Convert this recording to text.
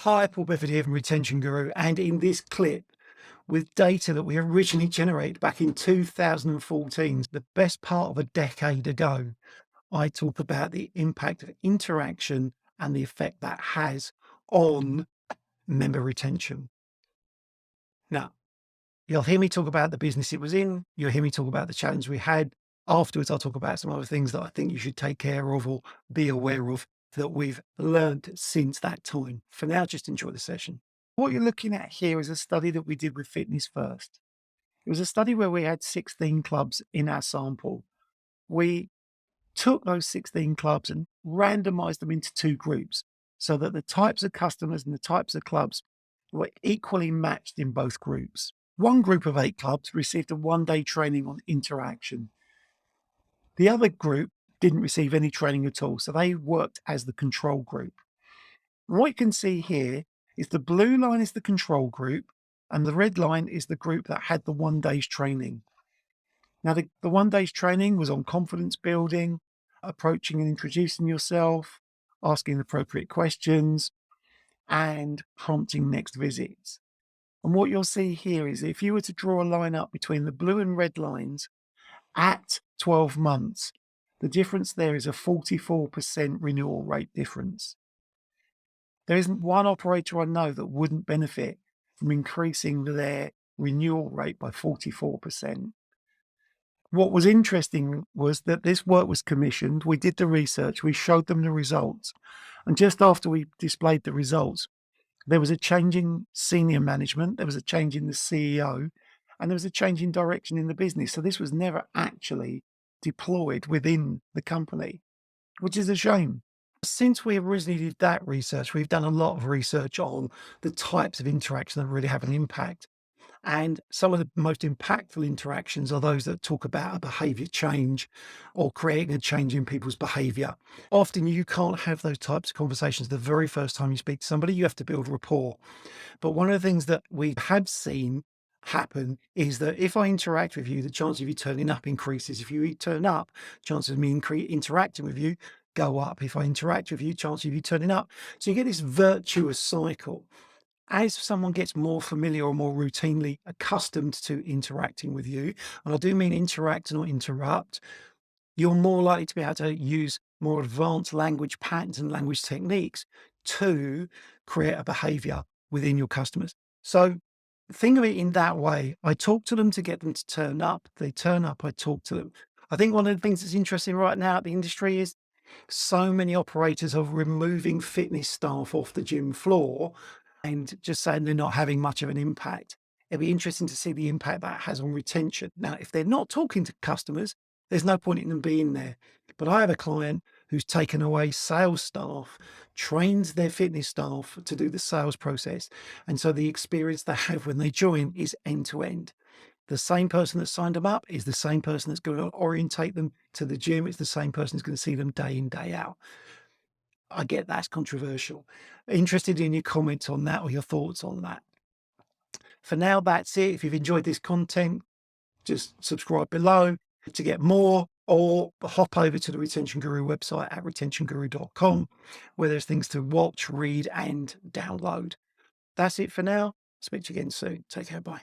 Hi, Paul Bedford here from Retention Guru, and in this clip, with data that we originally generated back in 2014, the best part of a decade ago, I talk about the impact of interaction and the effect that has on member retention. Now, you'll hear me talk about the business it was in, you'll hear me talk about the challenge we had. Afterwards, I'll talk about some other things that I think you should take care of or be aware of that we've learned since that time. For now, just enjoy the session. What you're looking at here is a study that we did with Fitness First. It was a study where we had 16 clubs in our sample. We took those 16 clubs and randomized them into two groups so that the types of customers and the types of clubs were equally matched in both groups. One group of 8 clubs received a one-day training on interaction. The other group didn't receive any training at all, so they worked as the control group. What you can see here is the blue line is the control group and the red line is the group that had the 1 day's training. Now, the 1 day's training was on confidence building, approaching and introducing yourself, asking appropriate questions, and prompting next visits. And what you'll see here is if you were to draw a line up between the blue and red lines at 12 months, the difference there is a 44% renewal rate difference. There isn't one operator I know that wouldn't benefit from increasing their renewal rate by 44%. What was interesting was that this work was commissioned. We did the research, we showed them the results. And just after we displayed the results, there was a change in senior management, there was a change in the CEO, and there was a change in direction in the business. So this was never actually deployed within the company, which is a shame. Since we originally did that research, we've done a lot of research on the types of interaction that really have an impact. And some of the most impactful interactions are those that talk about a behavior change or creating a change in people's behavior. Often you can't have those types of conversations the very first time you speak to somebody. You have to build rapport. But one of the things that we have seen happen is that if I interact with you, the chance of you turning up increases. If you turn up, chances of me interacting with you go up. If I interact with you, chances of you turning up. So you get this virtuous cycle. As someone gets more familiar or more routinely accustomed to interacting with you, and I do mean interact and not interrupt, you're more likely to be able to use more advanced language patterns and language techniques to create a behavior within your customers. So think of it in that way. I talk to them to get them to turn up. They turn up, I talk to them. I think one of the things that's interesting right now at the industry is so many operators are removing fitness staff off the gym floor and just saying they're not having much of an impact. It'd be interesting to see the impact that has on retention. Now, if they're not talking to customers, there's no point in them being there. But I have a client who's taken away sales staff, trains their fitness staff to do the sales process. And so the experience they have when they join is end to end. The same person that signed them up is the same person that's going to orientate them to the gym. It's the same person who's going to see them day in, day out. I get that's controversial. Interested in your comments on that or your thoughts on that. For now, that's it. If you've enjoyed this content, just subscribe below to get more, or hop over to the Retention Guru website at retentionguru.com, where there's things to watch, read, and download. That's it for now. Speak to you again soon. Take care. Bye.